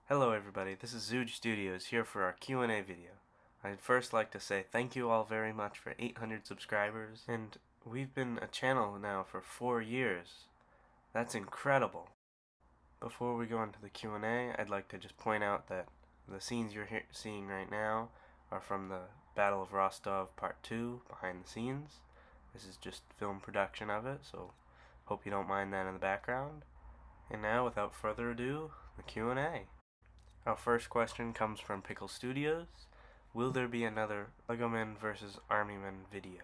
Hello everybody, this is Zooj Studios here for our Q&A video. I'd first like to say thank you all very much for 800 subscribers, and we've been a channel now for 4 years. That's incredible. Before we go into the Q&A, I'd like to just point out that the scenes you're seeing right now are from the Battle of Rostov Part 2, behind the scenes. This is just film production of it, so hope you don't mind that in the background. And now, without further ado, the Q&A. Our first question comes from Pickle Studios. Will there be another Lego Men vs. Army Men video?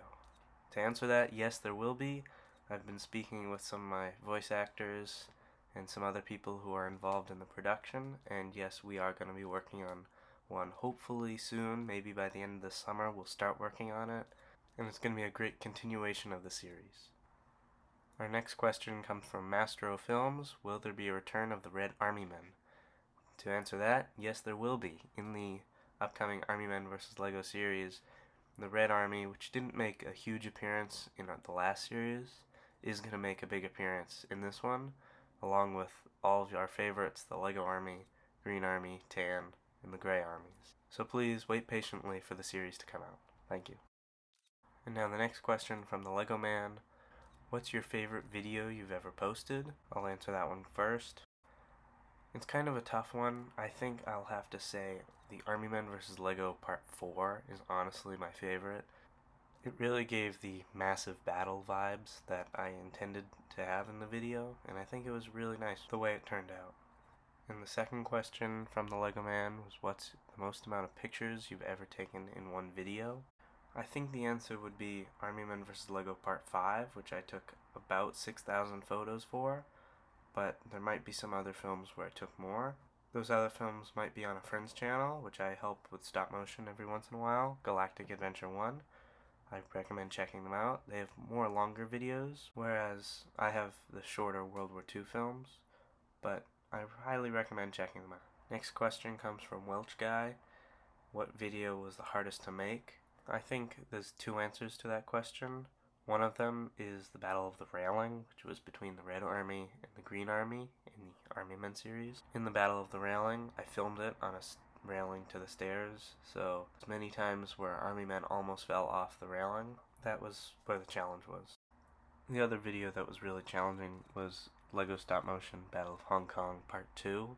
To answer that, yes there will be. I've been speaking with some of my voice actors and some other people who are involved in the production, and yes, we are going to be working on one hopefully soon. Maybe by the end of the summer we'll start working on it, and it's going to be a great continuation of the series. Our next question comes from Mastro Films. Will there be a return of the Red Army Men? To answer that, yes there will be. In the upcoming Army Men vs. Lego series, the Red Army, which didn't make a huge appearance in the last series, is going to make a big appearance in this one, along with all of our favorites, the Lego Army, Green Army, Tan, and the Grey Armies. So please wait patiently for the series to come out. Thank you. And now the next question from the Lego Man. What's your favorite video you've ever posted? I'll answer that one first. It's kind of a tough one. I think I'll have to say the Army Men vs. Lego Part 4 is honestly my favorite. It really gave the massive battle vibes that I intended to have in the video, and I think it was really nice the way it turned out. And the second question from the Lego Man was, what's the most amount of pictures you've ever taken in one video? I think the answer would be Army Men vs. Lego Part 5, which I took about 6,000 photos for. But there might be some other films where I took more. Those other films might be on a friend's channel, which I help with stop motion every once in a while, Galactic Adventure 1. I recommend checking them out. They have more longer videos, whereas I have the shorter World War II films, but I highly recommend checking them out. Next question comes from Welch Guy. What video was the hardest to make? I think there's two answers to that question. One of them is the Battle of the Railing, which was between the Red Army and the Green Army in the Army Men series. In the Battle of the Railing, I filmed it on a railing to the stairs, so many times where Army Men almost fell off the railing. That was where the challenge was. The other video that was really challenging was Lego Stop Motion Battle of Hong Kong Part 2,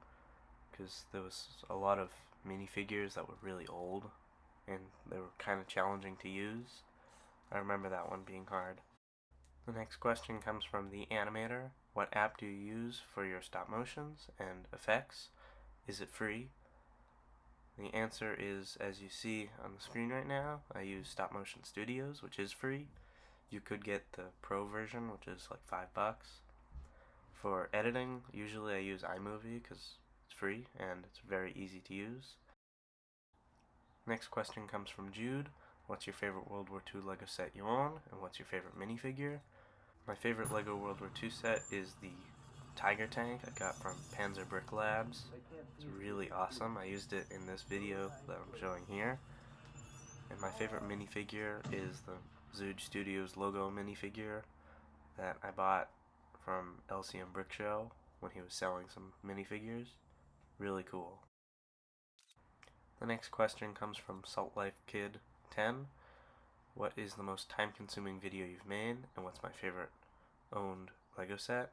because there was a lot of minifigures that were really old, and they were kind of challenging to use. I remember that one being hard. The next question comes from the Animator. What app do you use for your stop motions and effects? Is it free? The answer is, as you see on the screen right now, I use Stop Motion Studios, which is free. You could get the pro version, which is like $5. For editing, usually I use iMovie because it's free and it's very easy to use. Next question comes from Jude. What's your favorite World War II Lego set you own, and what's your favorite minifigure? My favorite Lego World War II set is the Tiger Tank I got from Panzer Brick Labs. It's really awesome. I used it in this video that I'm showing here. And my favorite minifigure is the Zooj Studios logo minifigure that I bought from LCM Brick Show when he was selling some minifigures. Really cool. The next question comes from Salt Life Kid 10. What is the most time-consuming video you've made, and what's my favorite owned Lego set?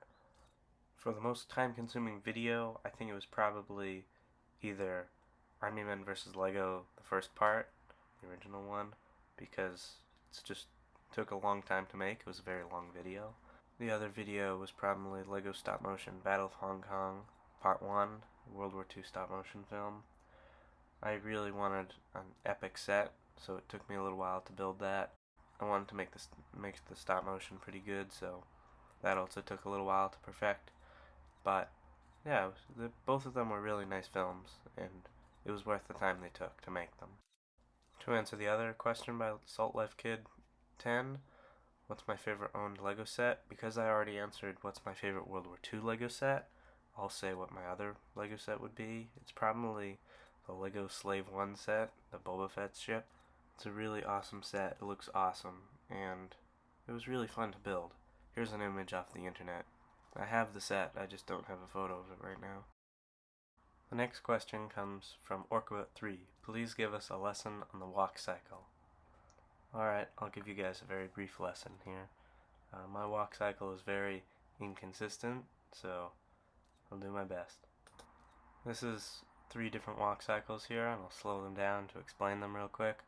For the most time-consuming video, I think it was probably either Army Men vs. Lego, the first part, the original one, because it just took a long time to make. It was a very long video. The other video was probably Lego Stop Motion Battle of Hong Kong Part 1, World War II stop motion film. I really wanted an epic set, so it took me a little while to build that. I wanted to make the stop motion pretty good, so that also took a little while to perfect. But yeah, both of them were really nice films, and it was worth the time they took to make them. To answer the other question by Salt Life Kid 10, what's my favorite owned Lego set? Because I already answered what's my favorite World War II Lego set, I'll say what my other Lego set would be. It's probably the Lego Slave 1 set, the Boba Fett ship. It's a really awesome set. It looks awesome, and it was really fun to build. Here's an image off the internet. I have the set, I just don't have a photo of it right now. The next question comes from Orkabot3. Please give us a lesson on the walk cycle. Alright, I'll give you guys a very brief lesson here. My walk cycle is very inconsistent, so I'll do my best. This is 3 different walk cycles here, and I'll slow them down to explain them real quick.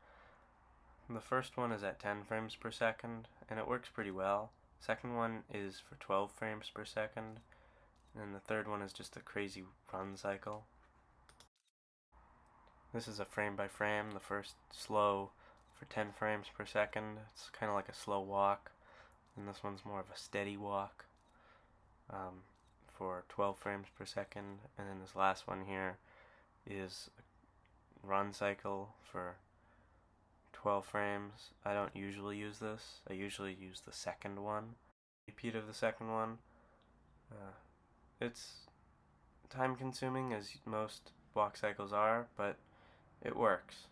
The first one is at 10 frames per second, and it works pretty well. Second one is for 12 frames per second, and the third one is just a crazy run cycle. This is a frame by frame. The first slow for 10 frames per second. It's kind of like a slow walk, and this one's more of a steady walk for 12 frames per second. And then this last one here is a run cycle for 12 frames. I don't usually use this. I usually use the second one. Repeat of the second one. It's time consuming, as most walk cycles are, but it works.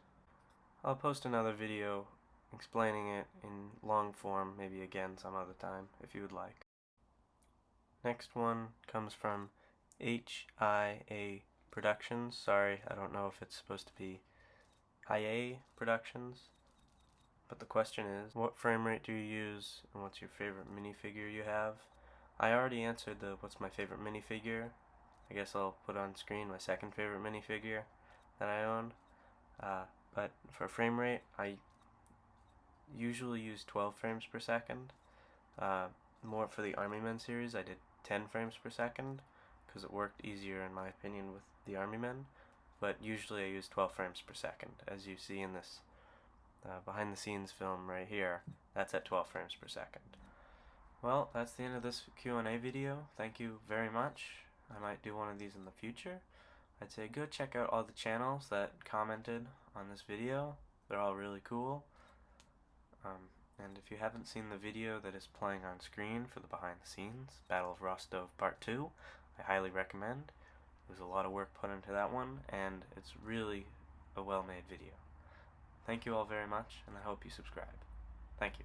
I'll post another video explaining it in long form, maybe again some other time, if you would like. Next one comes from HIA Productions. Sorry, I don't know if it's supposed to be IA Productions. But the question is, what frame rate do you use, and what's your favorite minifigure you have? I already answered the what's my favorite minifigure. I guess I'll put on screen my second favorite minifigure that I own. But for frame rate, I usually use 12 frames per second. More for the Army Men series, I did 10 frames per second, because it worked easier in my opinion with the Army Men. But usually I use 12 frames per second, as you see in this behind the scenes film right here. That's at 12 frames per second. Well, that's the end of this Q&A video. Thank you very much. I might do one of these in the future. I'd say go check out all the channels that commented on this video. They're all really cool. And if you haven't seen the video that is playing on screen for the behind the scenes, Battle of Rostov Part 2, I highly recommend. There's a lot of work put into that one, and it's really a well-made video. Thank you all very much, and I hope you subscribe. Thank you.